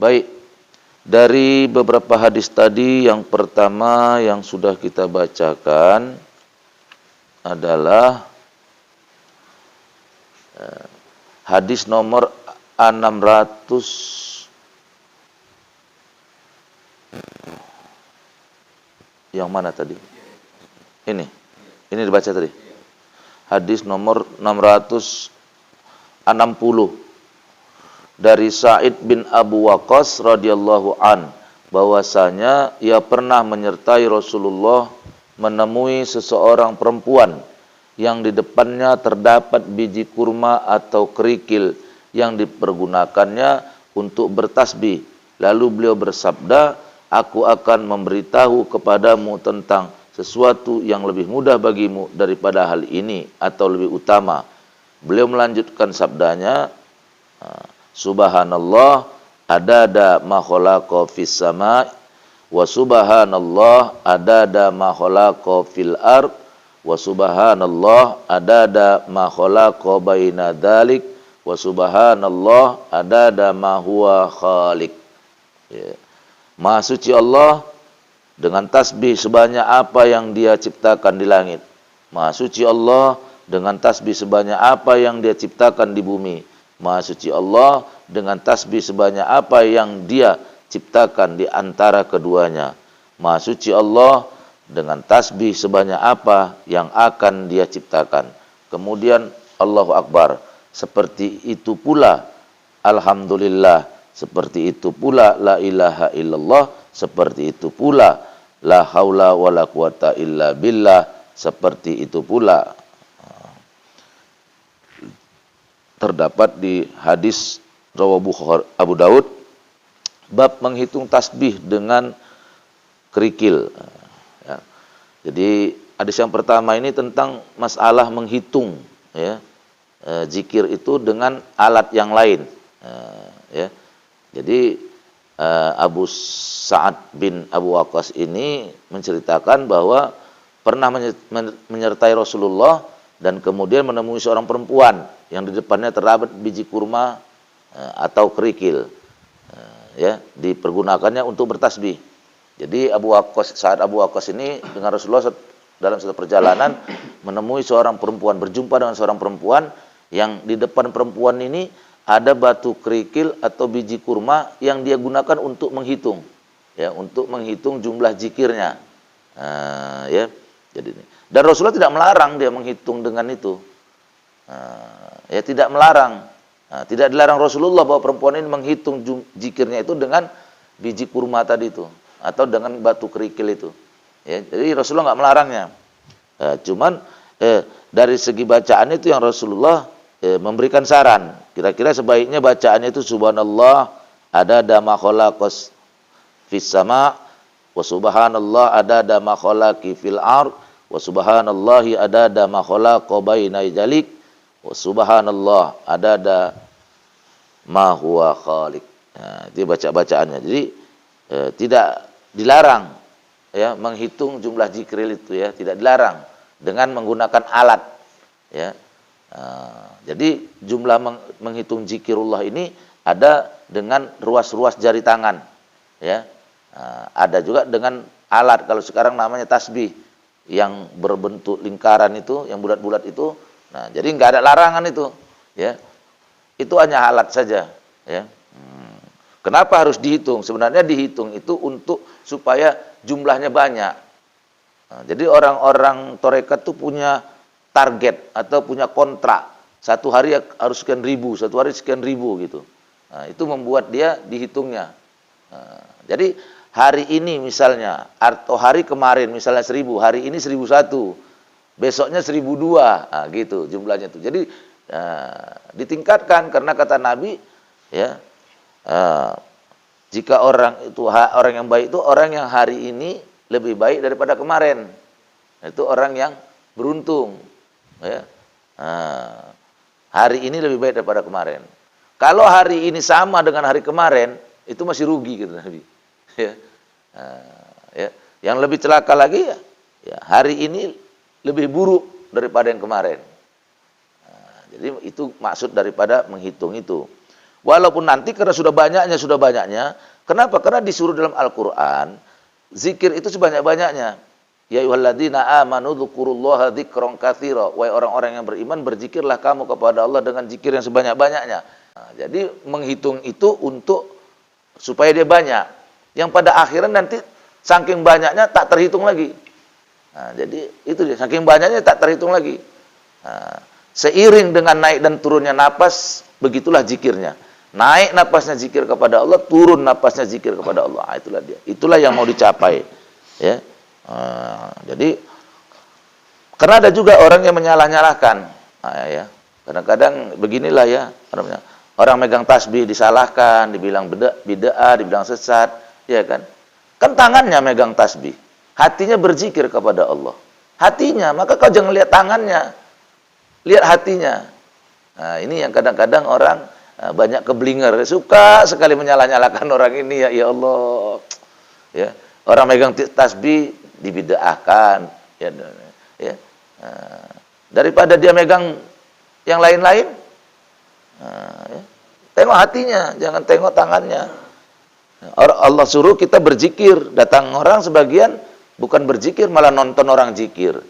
Baik, dari beberapa hadis tadi, yang pertama yang sudah kita bacakan adalah hadis nomor 600. Yang mana tadi? Ini dibaca tadi. Hadis nomor 660 dari Sa'id bin Abu Waqqas radhiyallahu an, bahwasanya ia pernah menyertai Rasulullah menemui seseorang perempuan yang di depannya terdapat biji kurma atau kerikil yang dipergunakannya untuk bertasbih. Lalu beliau bersabda, "Aku akan memberitahu kepadamu tentang sesuatu yang lebih mudah bagimu daripada hal ini atau lebih utama." Beliau melanjutkan sabdanya, "Subhanallah adada ma khalaqa fis sama' wa subhanallah adada ma khalaqa fil ard wa subhanallah adada ma khalaqa baina dzalik wa subhanallah adada ma huwa khaliq." Ya. Maha suci Allah dengan tasbih sebanyak apa yang Dia ciptakan di langit. Maha suci Allah dengan tasbih sebanyak apa yang Dia ciptakan di bumi. Maha suci Allah dengan tasbih sebanyak apa yang Dia ciptakan di antara keduanya. Maha suci Allah dengan tasbih sebanyak apa yang akan Dia ciptakan. Kemudian Allahu Akbar. Seperti itu pula alhamdulillah. Seperti itu pula la ilaha illallah. Seperti itu pula la haula wala quwata illa billah. Seperti itu pula terdapat di hadis rawahu Abu Daud, bab menghitung tasbih dengan kerikil. Ya. Jadi hadis yang pertama ini tentang masalah menghitung, ya, zikir itu dengan alat yang lain. Ya. Jadi Abu Sa'ad bin Abu Waqqas ini menceritakan bahwa pernah menyertai Rasulullah dan kemudian menemui seorang perempuan yang di depannya terdapat biji kurma atau kerikil, ya, dipergunakannya untuk bertasbih. Jadi Sa'ad Abu Waqqas ini dengan Rasulullah dalam satu perjalanan menemui seorang perempuan, berjumpa dengan seorang perempuan yang di depan perempuan ini ada batu kerikil atau biji kurma yang dia gunakan untuk menghitung, ya, untuk menghitung jumlah zikirnya, ya. Jadi ini. Dan Rasulullah tidak melarang dia menghitung dengan itu, ya, tidak melarang, tidak dilarang Rasulullah bahwa perempuan ini menghitung zikirnya itu dengan biji kurma tadi itu atau dengan batu kerikil itu, ya. Jadi Rasulullah nggak melarangnya, cuman dari segi bacaan itu yang Rasulullah memberikan saran. Kira-kira sebaiknya bacaannya itu subhanallah adada ma khalaqas fis sama' wa subhanallah adada ma khalaqi fil ard wa subhanallahi adada ma khalaqa baina dzalik wa subhanallah adada ma huwa khaliq. Nah, itu bacaannya. Jadi tidak dilarang, ya, menghitung jumlah zikir itu, ya, tidak dilarang dengan menggunakan alat, ya. Jadi jumlah menghitung zikirullah ini ada dengan ruas-ruas jari tangan, ya. Ada juga dengan alat, kalau sekarang namanya tasbih yang berbentuk lingkaran itu, yang bulat-bulat itu. Nah, jadi nggak ada larangan itu, ya. Itu hanya alat saja, ya. Kenapa harus dihitung? Sebenarnya dihitung itu untuk supaya jumlahnya banyak. Nah, jadi orang-orang tarekat itu punya target atau punya kontrak, satu hari harus sekian ribu, satu hari sekian ribu gitu. Nah, itu membuat dia dihitungnya. Nah, jadi hari ini misalnya, atau hari kemarin misalnya 1000, hari ini 1001, besoknya 1002, nah, gitu jumlahnya itu. Jadi ditingkatkan karena kata Nabi, ya, jika orang yang baik itu orang yang hari ini lebih baik daripada kemarin. Itu orang yang beruntung, ya. Hari ini lebih baik daripada kemarin. Kalau hari ini sama dengan hari kemarin, itu masih rugi, gitu Nabi. Ya. Ya. Yang lebih celaka lagi, ya, hari ini lebih buruk daripada yang kemarin. Jadi itu maksud daripada menghitung itu. Walaupun nanti karena sudah banyaknya. Kenapa? Karena disuruh dalam Al-Quran, zikir itu sebanyak-banyaknya. Ya ayyuhalladzina amanu dzkurullaha dzikran katsira. Wahai orang-orang yang beriman, berzikirlah kamu kepada Allah dengan zikir yang sebanyak-banyaknya. Nah, jadi menghitung itu untuk supaya dia banyak. Yang pada akhirnya nanti saking banyaknya tak terhitung lagi. Nah, jadi itu dia, saking banyaknya tak terhitung lagi. Nah, seiring dengan naik dan turunnya napas, begitulah zikirnya. Naik napasnya zikir kepada Allah, turun napasnya zikir kepada Allah. Nah, itulah dia. Itulah yang mau dicapai. Ya. Jadi karena ada juga orang yang menyalah-nyalahkan. Nah, ya. Kadang-kadang beginilah ya, orang megang tasbih disalahkan, dibilang bid'ah, dibilang sesat, ya kan? Kan tangannya megang tasbih, hatinya berzikir kepada Allah. Hatinya, maka kau jangan lihat tangannya, lihat hatinya. Nah, ini yang kadang-kadang orang banyak keblinger, suka sekali menyalah-nyalahkan orang ini, ya Allah. Ya, orang megang tasbih dibid'ahkan, ya. Daripada dia megang yang lain-lain, ya. Tengok hatinya, jangan tengok tangannya. Allah suruh kita berzikir, datang orang sebagian bukan berzikir, malah nonton orang zikir,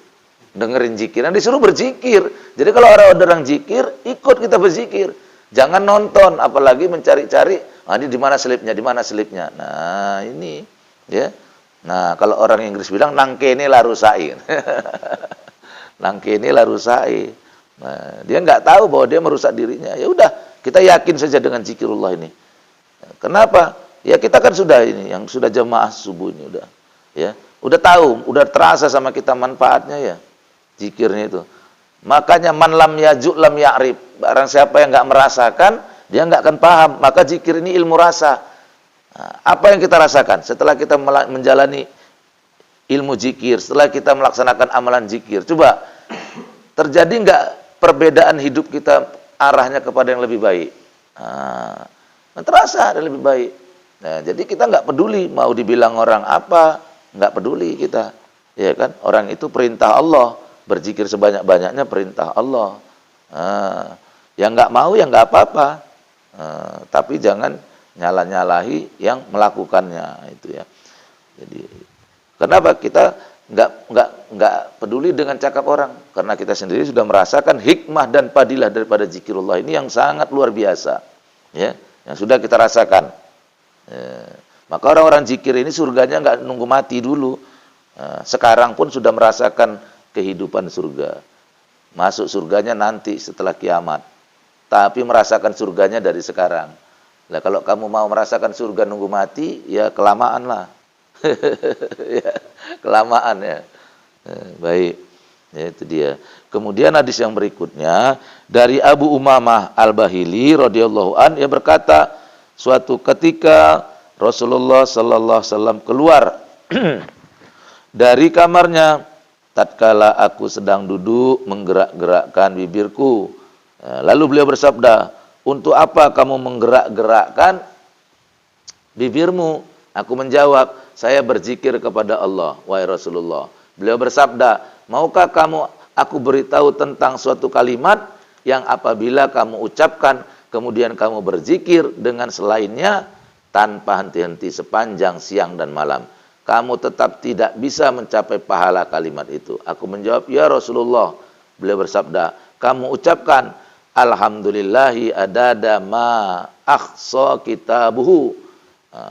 dengerin zikir. Nah, disuruh berzikir. Jadi kalau orang zikir, ikut kita berzikir. Jangan nonton, apalagi mencari-cari, ini di mana selipnya. Nah, ini, ya. Nah, kalau orang Inggris bilang nangkene la rusai. Nangkene la rusai. Nah, dia nggak tahu bahwa dia merusak dirinya. Ya udah, kita yakin saja dengan zikirullah ini. Kenapa? Ya kita kan sudah ini, yang sudah jamaah subuh ini udah, ya, udah tahu, udah terasa sama kita manfaatnya ya, zikirnya itu. Makanya man lam yaju' lam ya'rif. Barang siapa yang nggak merasakan, dia nggak akan paham. Maka zikir ini ilmu rasa. Nah, apa yang kita rasakan setelah kita menjalani ilmu zikir, setelah kita melaksanakan amalan zikir? Coba, terjadi nggak perbedaan hidup kita arahnya kepada yang lebih baik? Nah, terasa ada lebih baik. Nah, jadi kita nggak peduli mau dibilang orang apa, nggak peduli kita, ya kan? Orang itu perintah Allah, berzikir sebanyak-banyaknya perintah Allah. Yang nggak mau ya nggak apa-apa, tapi jangan nyalah-nyalahi yang melakukannya itu ya. Jadi kenapa kita nggak peduli dengan cakap orang? Karena kita sendiri sudah merasakan hikmah dan fadilah daripada zikirullah ini yang sangat luar biasa, ya, yang sudah kita rasakan. Maka orang-orang zikir ini surganya nggak nunggu mati dulu. Sekarang pun sudah merasakan kehidupan surga. Masuk surganya nanti setelah kiamat. Tapi merasakan surganya dari sekarang. Nah, kalau kamu mau merasakan surga nunggu mati, ya kelamaan lah. Ya, kelamaan ya. Baik. Ya, itu dia. Kemudian hadis yang berikutnya dari Abu Umamah Al-Bahili radhiyallahu an, ia berkata, suatu ketika Rasulullah sallallahu alaihi wasallam keluar dari kamarnya tatkala aku sedang duduk menggerak-gerakkan bibirku. Lalu beliau bersabda, "Untuk apa kamu menggerak-gerakkan bibirmu?" Aku menjawab, "Saya berzikir kepada Allah, wahai Rasulullah." Beliau bersabda, "Maukah aku beritahu tentang suatu kalimat yang apabila kamu ucapkan kemudian kamu berzikir dengan selainnya tanpa henti-henti sepanjang siang dan malam, kamu tetap tidak bisa mencapai pahala kalimat itu?" Aku menjawab, "Ya Rasulullah." Beliau bersabda, "Kamu ucapkan alhamdulillahi adada ma akhsa kitabuhu,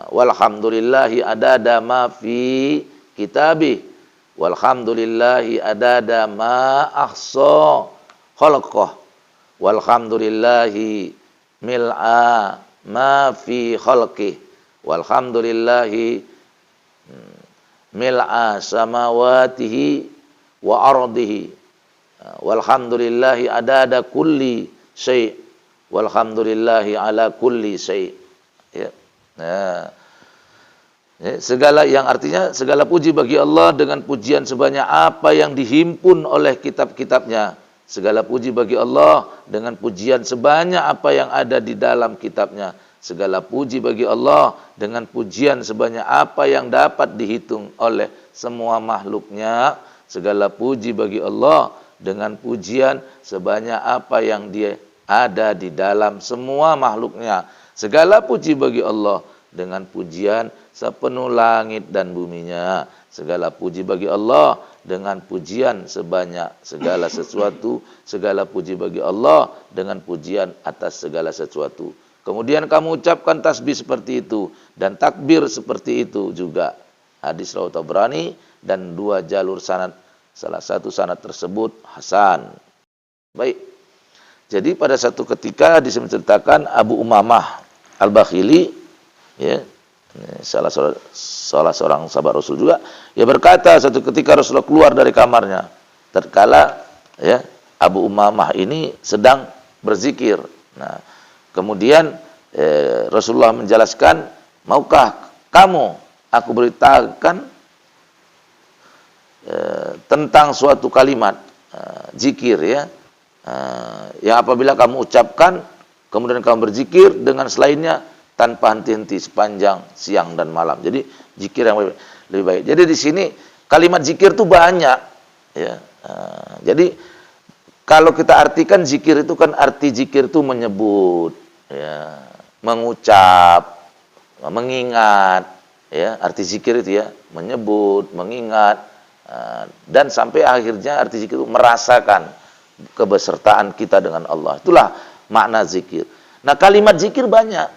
walhamdulillahi adada ma fi kitabih, walhamdulillahi adada ma ahsa khalqah, walhamdulillahi mil'a ma fi khalqih, walhamdulillahi mil'a samawatihi wa ardihi, walhamdulillahi adada kulli syai', walhamdulillahi ala kulli syai'." Ya. Nah, segala yang artinya segala puji bagi Allah dengan pujian sebanyak apa yang dihimpun oleh kitab-kitabnya. Segala puji bagi Allah dengan pujian sebanyak apa yang ada di dalam kitabnya. Segala puji bagi Allah dengan pujian sebanyak apa yang dapat dihitung oleh semua makhluknya. Segala puji bagi Allah dengan pujian sebanyak apa yang dia ada di dalam semua makhluknya. Segala puji bagi Allah dengan pujian sepenuh langit dan buminya. Segala puji bagi Allah dengan pujian sebanyak segala sesuatu. Segala puji bagi Allah dengan pujian atas segala sesuatu. Kemudian kamu ucapkan tasbih seperti itu dan takbir seperti itu juga. Hadis riwayat Tabrani dan 2 jalur sanad. Salah satu sanad tersebut hasan. Baik. Jadi pada satu ketika diceritakan Abu Umamah Al-Bakhili, ya, salah seorang sahabat Rasul juga, ia berkata satu ketika Rasulullah keluar dari kamarnya, tatkala ya Abu Umamah ini sedang berzikir. Nah, kemudian Rasulullah menjelaskan, maukah kamu aku beritahukan tentang suatu kalimat zikir, ya, yang apabila kamu ucapkan kemudian kamu berzikir dengan selainnya tanpa henti-henti sepanjang siang dan malam. Jadi zikir yang lebih baik. Jadi di sini kalimat zikir itu banyak, ya. Jadi kalau kita artikan zikir itu kan arti zikir itu menyebut, ya, mengucap, mengingat, ya, arti zikir itu ya menyebut, mengingat, dan sampai akhirnya arti zikir itu merasakan kebesertaan kita dengan Allah. Itulah makna zikir. Nah, kalimat zikir banyak.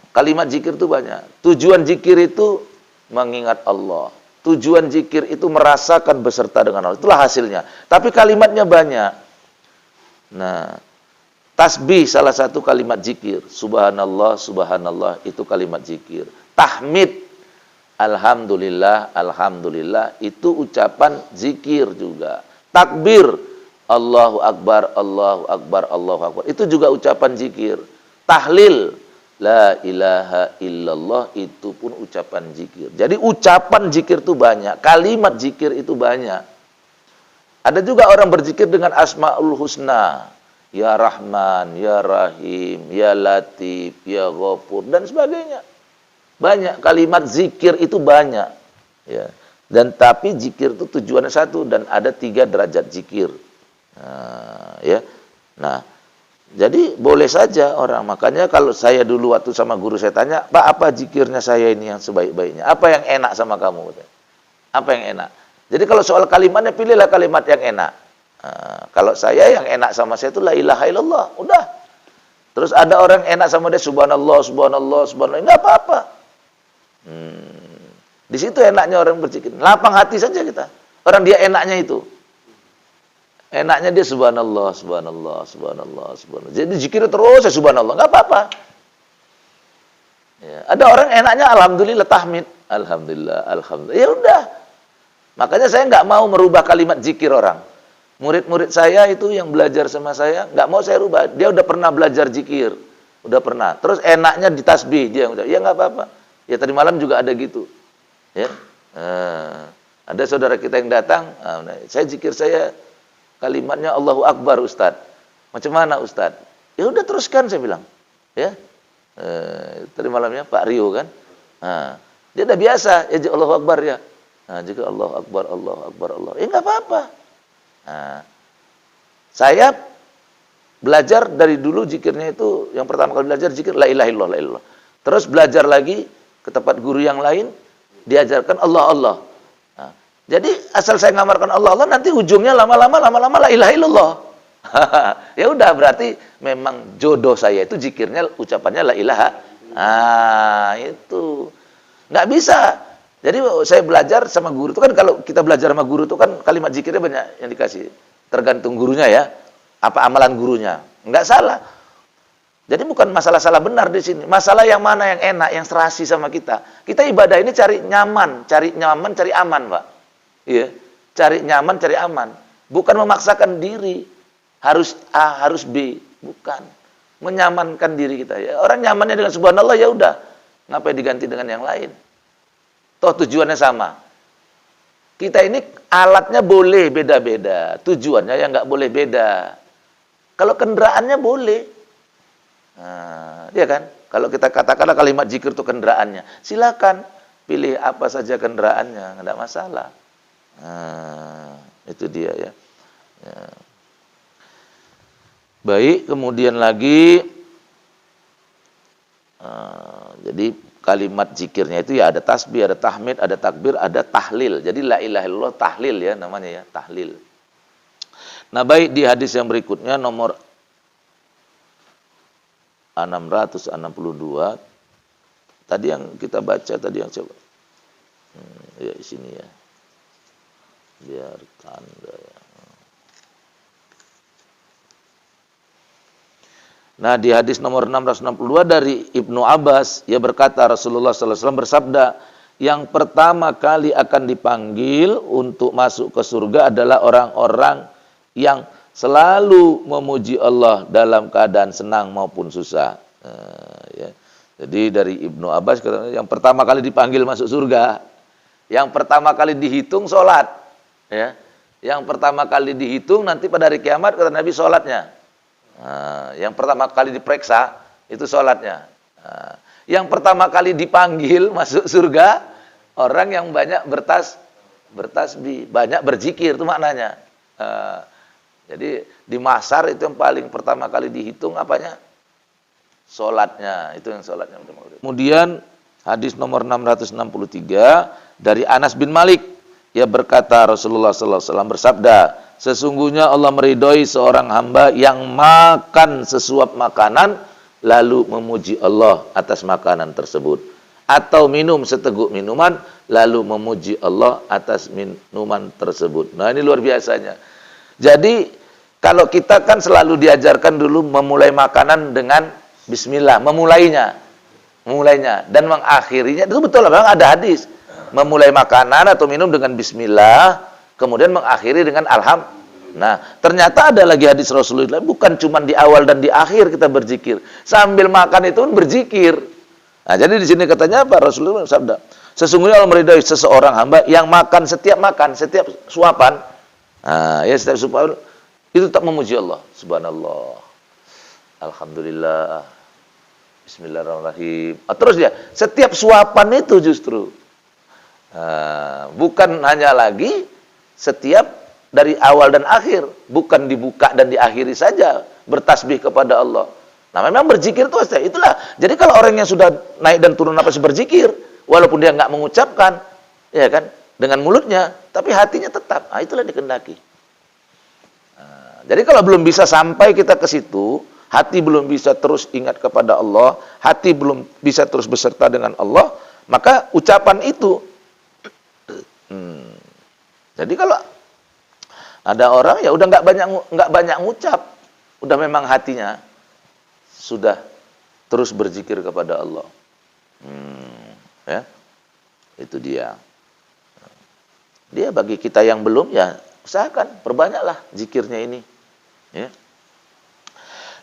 Kalimat zikir itu banyak. Tujuan zikir itu mengingat Allah. Tujuan zikir itu merasakan beserta dengan Allah. Itulah hasilnya. Tapi kalimatnya banyak. Nah, tasbih salah satu kalimat zikir. Subhanallah, subhanallah itu kalimat zikir. Tahmid, alhamdulillah, alhamdulillah itu ucapan zikir juga. Takbir, Allahu Akbar, Allahu Akbar, Allahu Akbar. Itu juga ucapan zikir. Tahlil, la ilaha illallah, itu pun ucapan zikir. Jadi ucapan zikir itu banyak. Kalimat zikir itu banyak. Ada juga orang berzikir dengan Asmaul Husna. Ya Rahman, Ya Rahim, Ya Latif, Ya Ghafur, dan sebagainya. Banyak. Kalimat zikir itu banyak. Ya. Dan tapi zikir itu tujuannya satu dan ada 3 derajat zikir. Ya. Nah, jadi boleh saja orang. Makanya kalau saya dulu waktu sama guru saya tanya, Pak, apa zikirnya saya ini yang sebaik-baiknya? Apa yang enak sama kamu? Apa yang enak? Jadi kalau soal kalimatnya, pilihlah kalimat yang enak. Kalau saya yang enak sama saya itu la ilaha illallah. Udah. Terus ada orang enak sama dia subhanallah, subhanallah, subhanallah. Enggak apa-apa. Di situ enaknya orang berzikir. Lapang hati saja kita. Orang dia enaknya itu. Enaknya dia subhanallah, subhanallah, subhanallah, subhanallah. Jadi zikir terus ya subhanallah, enggak apa-apa. Ya, ada orang enaknya alhamdulillah tahmid. Alhamdulillah, alhamdulillah. Ya udah. Makanya saya enggak mau merubah kalimat zikir orang. Murid-murid saya itu yang belajar sama saya, enggak mau saya rubah. Dia udah pernah belajar zikir. Udah pernah. Terus enaknya ditasbih dia. Ya enggak apa-apa. Ya tadi malam juga ada gitu. Ya, ada saudara kita yang datang, saya zikir saya kalimatnya Allahu Akbar Ustaz. Macam mana Ustaz? Ya udah teruskan saya bilang. Ya, tadi malamnya Pak Rio kan, dia udah biasa ya Allahu Akbar ya. Juga Allahu Akbar, Allahu Akbar, Allah. Ya nggak apa-apa. Saya belajar dari dulu zikirnya itu yang pertama kali belajar zikir la ilaha illallah, la ilallah. Terus belajar lagi ke tempat guru yang lain. Diajarkan Allah Allah. Nah, jadi asal saya ngamarkan Allah Allah, nanti ujungnya lama-lama la ilaha illallah. Ya udah, berarti memang jodoh saya itu zikirnya ucapannya la ilaha. Itu nggak bisa. Jadi saya belajar sama guru itu kan, kalau kita belajar sama guru itu kan kalimat zikirnya banyak yang dikasih. Tergantung gurunya ya. Apa amalan gurunya? Nggak salah. Jadi bukan masalah salah benar di sini. Masalah yang mana yang enak, yang serasi sama kita. Kita ibadah ini cari nyaman, cari aman, Pak. Iya, cari nyaman, cari aman. Bukan memaksakan diri harus A, harus B, bukan. Menyamankan diri kita. Ya, orang nyamannya dengan subhanallah ya udah. Ngapain diganti dengan yang lain? Toh tujuannya sama. Kita ini alatnya boleh beda-beda, tujuannya yang nggak boleh beda. Kalau kendaraannya boleh. Dia kan, kalau kita katakanlah kalimat zikir itu kendaraannya, silakan pilih apa saja kendaraannya, nggak ada masalah. Itu dia ya. Baik, kemudian lagi kalimat zikirnya itu ya ada tasbih, ada tahmid, ada takbir, ada tahlil. Jadi la ilaha illallah tahlil ya namanya ya, tahlil. Nah, baik di hadis yang berikutnya nomor 662. Tadi yang kita baca tadi yang coba. Ya di sini ya. Biar tanda ya. Nah, di hadis nomor 662 dari Ibnu Abbas, ia berkata Rasulullah SAW bersabda, yang pertama kali akan dipanggil untuk masuk ke surga adalah orang-orang yang selalu memuji Allah dalam keadaan senang maupun susah. Ya. Jadi dari Ibnu Abbas, yang pertama kali dipanggil masuk surga, yang pertama kali dihitung sholat. Ya. Yang pertama kali dihitung nanti pada hari kiamat, kata Nabi, sholatnya. Yang pertama kali diperiksa itu sholatnya. Yang pertama kali dipanggil masuk surga orang yang banyak bertasbih, banyak berzikir, itu maknanya. Jadi di mahsyar itu yang paling pertama kali dihitung apanya? Sholatnya, itu yang sholatnya. Kemudian hadis nomor 663 dari Anas bin Malik, ia berkata Rasulullah SAW bersabda, sesungguhnya Allah meridhoi seorang hamba yang makan sesuap makanan lalu memuji Allah atas makanan tersebut, atau minum seteguk minuman lalu memuji Allah atas minuman tersebut. Nah, ini luar biasanya. Jadi kalau kita kan selalu diajarkan dulu memulai makanan dengan bismillah, memulainya dan mengakhirinya. Itu betul lah, memang ada hadis memulai makanan atau minum dengan bismillah, kemudian mengakhiri dengan alhamdulillah. Nah, ternyata ada lagi hadis Rasulullah, bukan cuma di awal dan di akhir kita berzikir, sambil makan itu pun berzikir. Nah, jadi di sini katanya apa? Rasulullah bersabda, sesungguhnya Allah meridhai seseorang hamba yang makan, setiap suapan, ya setiap suapan itu tak memuji Allah. Subhanallah, alhamdulillah, bismillahirrahmanirrahim. Terus ya, setiap suapan itu justru bukan hanya lagi setiap dari awal dan akhir, bukan dibuka dan diakhiri saja bertasbih kepada Allah. Nah, memang berzikir itu itulah. Jadi kalau orang yang sudah naik dan turun nafas berzikir, walaupun dia nggak mengucapkan, ya kan, dengan mulutnya, tapi hatinya tetap. Nah, itulah dikehendaki. Jadi kalau belum bisa sampai kita ke situ, hati belum bisa terus ingat kepada Allah, hati belum bisa terus beserta dengan Allah, maka ucapan itu. Jadi kalau ada orang ya udah nggak banyak ngucap, udah memang hatinya sudah terus berzikir kepada Allah. Ya, itu dia. Dia bagi kita yang belum ya usahakan perbanyaklah zikirnya ini. Ya.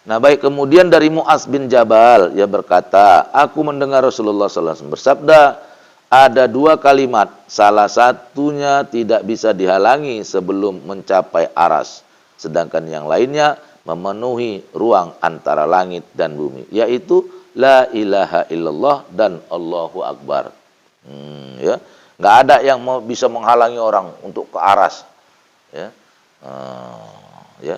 Nah, baik, kemudian dari Mu'adz bin Jabal, ia berkata, aku mendengar Rasulullah SAW bersabda, ada dua kalimat, salah satunya tidak bisa dihalangi sebelum mencapai aras, sedangkan yang lainnya memenuhi ruang antara langit dan bumi, yaitu la ilaha illallah dan Allahu Akbar. Ya, nggak ada yang bisa menghalangi orang untuk ke aras. Ya, ya.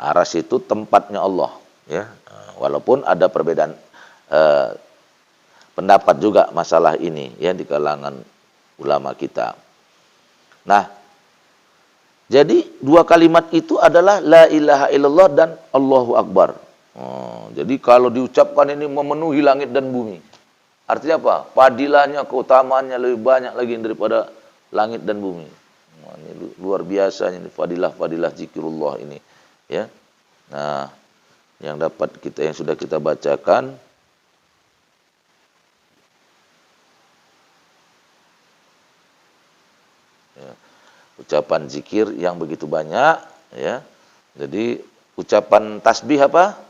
Aras itu tempatnya Allah. Ya, walaupun ada perbedaan pendapat juga masalah ini ya di kalangan ulama kita. Nah, jadi dua kalimat itu adalah la ilaha illallah dan Allahu Akbar. Jadi kalau diucapkan ini memenuhi langit dan bumi. Artinya apa? Padilahnya, keutamaannya lebih banyak lagi daripada langit dan bumi. Ini luar biasa ini fadilah zikrullah ini ya. Nah, yang sudah kita bacakan. Ucapan zikir yang begitu banyak ya. Jadi ucapan tasbih apa?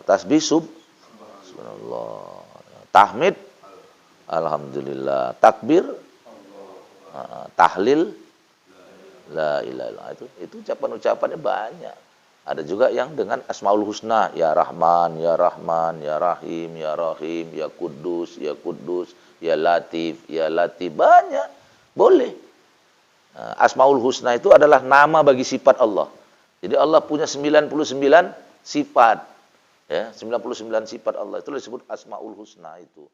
Tasbih subhanallah. Tahmid alhamdulillah. Takbir tahlil la ilaha illallah. Itu ucapan-ucapannya banyak. Ada juga yang dengan Asmaul Husna, ya Rahman, ya Rahman, ya Rahim, ya Rahim, ya Kudus, ya Kudus, ya Latif, banyak. Boleh. Asmaul Husna itu adalah nama bagi sifat Allah. Jadi Allah punya 99 sifat. Ya, 99 sifat Allah itu disebut Asmaul Husna itu.